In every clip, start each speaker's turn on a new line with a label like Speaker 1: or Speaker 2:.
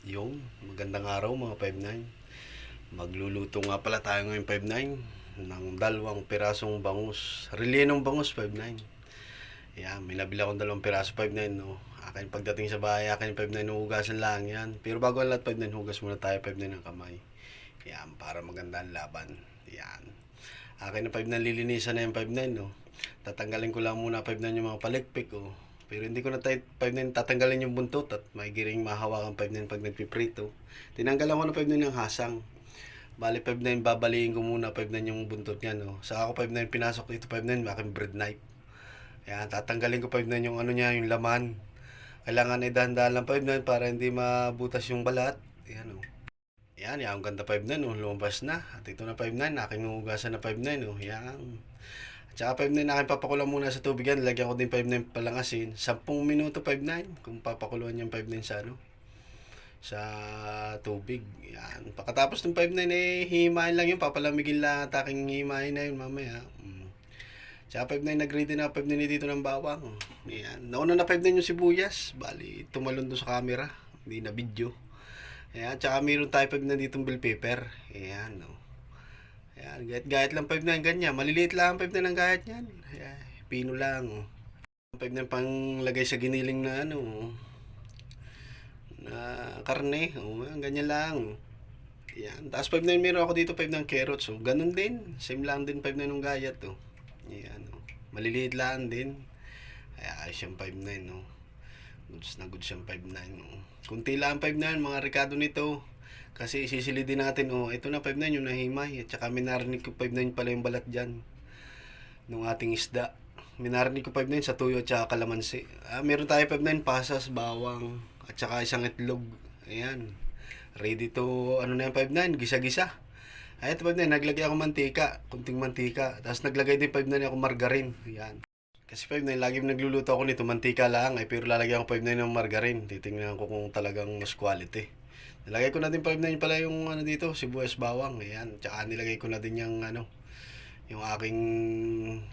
Speaker 1: Yung magandang araw mga 5-9. Magluluto nga pala tayo ngayon 5-9 ng dalawang pirasong bangus. Relenong bangus 5-9. Yan, may nabili akong dalawang piraso 5-9 no. Akin pagdating sa bahay, akin 5-9 hugasan lang yan. Pero bago ang lahat 5-9, hugas muna tayo 5-9 ng kamay. Yan, para maganda ang laban. Yan. Akin na 5-9 lilinisan na yung 5-9 no. Tatanggalin ko lang muna 5-9 yung mga palikpik oh. Pero hindi ko na tayo 5-9 tatanggalin yung buntot at may giring mahawakan 5-9 pag nagpiprito. Tinanggalan ko na 5-9 yung hasang. Bali 5-9 babaliin ko muna 5-9 yung buntot niya no. Saka ako 5-9 pinasok dito 5-9 aking bread knife. Ayan, tatanggalin ko 5-9 yung ano niya, yung laman. Kailangan ay dahan-dahan lang 5-9 para hindi mabutas yung balat. Ayan oh. Ayan, yung ganda 5-9 oh, lumabas na. At ito na 5-9, aking hugasan na 5-9 oh. Ayan. Tsaka 5-9 akin papakulang muna sa tubig yan. Lagyan ko din 5-9 palang asin. 10 minuto 5-9 kung papakuluan yung 5-9 sa ano, sa tubig. Yan. Pagkatapos ng 5-9 eh, hihimayin lang yun. Papalamigin lang at aking hihimayin na yun mamaya. Tsaka 5-9 nag-ready na 5-9 dito ng bawang. Yan. Nauna na 5-9 yung sibuyas. Bali, tumalon doon sa camera. Hindi na video. Yan. Tsaka meron tayo 5-9 ditong bell pepper. Yan. No. Ayan, gayat lang 5-9 ganyan. Maliliit lang 5-9 ang gayat niyan. Ayan, pino lang. 5-9 pang lagay sa giniling na ano, na karne. O, ganyan lang. Ayan. Tapos 5-9 meron ako dito 5-9 carrots. So, ganun din. Same lang din 5-9 ng gayat. Oh. Ayan. Oh. Maliliit lang din. Ay, ayos yung 5-9. Oh. Goods na goods yung 5-9. Oh. Kunti lang 5-9 mga rekado nito. Kasi isisilid din natin, oh, ito na 5-9 yung nahimay. At saka minarinig ko 5-9 pala yung balat dyan. Nung ating isda. Minarinig ko 5-9 sa tuyo at saka kalamansi. Meron tayo 5-9 pasas, bawang, at saka isang itlog. Ayan. Ready to, ano na yung 5-9, gisa-gisa. Ay, ito 5-9, naglagay ako mantika, kunting mantika. Tapos naglagay din 5-9 ako margarine. Ayan. Kasi 5-9, lagi nagluluto ako nito, mantika lang. Pero lalagyan ko 5-9 ng margarine. Titingnan ko kung talagang mas quality. Nilagay ko na din 5-9 pala yung ano dito, sibuyas bawang. Ayan. Tsaka nilagay ko na din yung ano, yung aking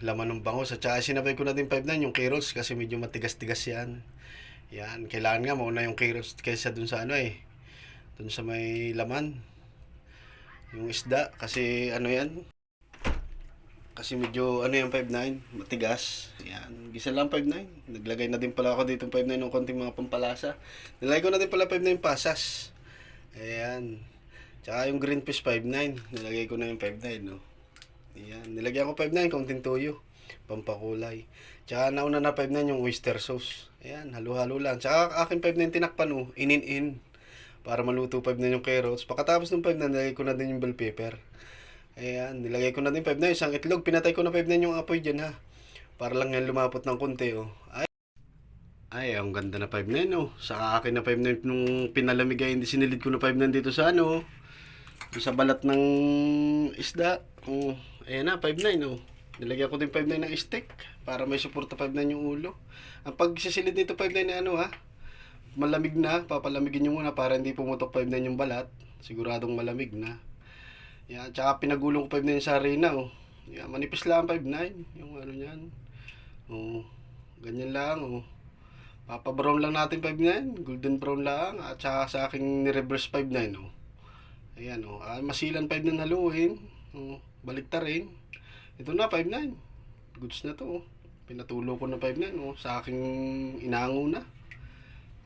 Speaker 1: laman ng bangus. At tsaka sinabay ko na din 5-9 yung carrots kasi medyo matigas-tigas yan. Ayan. Kailangan nga mauna yung carrots kaysa dun sa ano eh. Dun sa may laman. Yung isda. Kasi ano yan. Kasi medyo ano yung 5-9, matigas. Ayan. Gisa lang 5-9. Naglagay na din pala ako dito 5-9 ng konting mga pampalasa. Nilagay ko na din pala 5-9 pasas. Ayan. Tsaka yung green fish 5-9. Nilagay ko na yung 5-9, no? Ayan. Nilagyan ko 5-9, konting toyo. Pampakulay. Tsaka nauna na 5-9 yung oyster sauce. Ayan. Halo-halo lang. Tsaka akin 5-9 tinakpan, no? In. Para maluto 5-9 yung carrots. Pagkatapos ng 5-9, nilagay ko na din yung bell pepper. Ayan. Nilagay ko na din 5-9. Isang itlog. Pinatay ko na 5-9 yung apoy dyan, ha? Para lang yan lumapot ng konti, oh. Ay, ang ganda na 5-9 oh. Sa akin na 5-9 nung pinalamig ay hindi sinilid ko na 5-9 dito sa ano. Sa balat ng isda. Oh, ayan na 5-9 oh. Nilagyan ko din 5-9 ng stick para may suporta 5-9 yung ulo. Ang pagsisilid nito 5-9 na ano ha. Malamig na, papalamigin nyo muna para hindi pumutok 5-9 yung balat. Siguradong malamig na. Yan, tsaka pinagulong ko 5-9 sa harina oh. Yan, manipis lang 5-9 yung ano niyan. Oh, ganyan lang oh. Papa-brown lang natin 5-9. Golden brown lang. At saka sa aking ni-reverse 5-9. Oh. Ayan. Oh. Masilan 5-9 haluin. Oh. Baliktarin. Ito na 5-9. Goods na to. Oh. Pinatulo ko na 5-9. Oh. Sa aking inango na.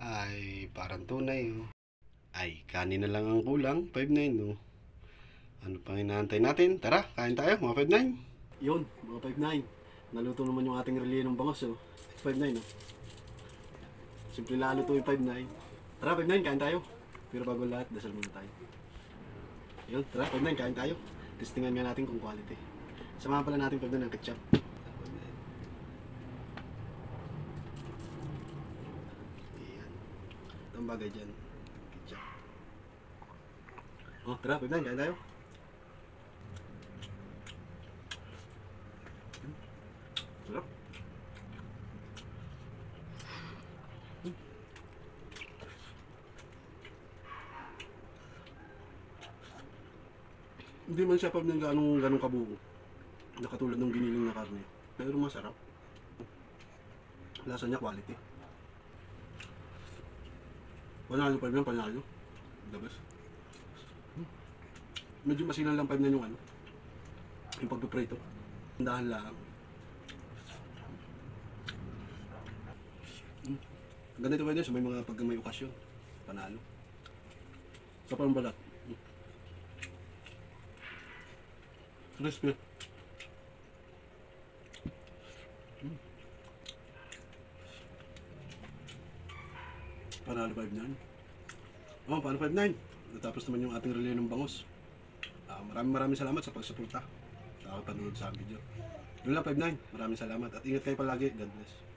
Speaker 1: Ay, parang tunay. Oh. Ay, kanin na lang ang kulang. 5-9. Oh. Ano pang inaantay natin? Tara, kain tayo mga 5-9. Yun, mga 5-9. Naluto naman yung ating relenong bangos. Oh. 5-9. Oh. Simple lalo to yung 5-9. Tara, 5-9, kain tayo. Pero bago lahat, dasal muna tayo. Ayun, tara, 5-9, kain tayo. Testingan nga natin kung quality. Samahan pala natin 5-9 ng ketchup. Ayan. Ito ang bagay dyan. Ketchup. Oh, tara, 5-9, kain tayo. Sarap. Hindi man siya ng ganong kabuo. Na katulad ng giniling na karne. Pero masarap. Lasa niya quality. Panalo pa rin, panalo.
Speaker 2: The best. Medyo masinan lang 5 na yung ano. Yung pagpiprito. Dahan lang. Ganito pwede sa may mga pag may okasyon. Panalo. Sa parang balat. Crispy. Panalo 5-9. Oh, paano 5-9? Natapos naman yung ating relay ng bangus. Maraming salamat sa pagsuporta. Sa panood sa video. Yun lang 5-9. Maraming salamat. At ingat kayo palagi. God bless.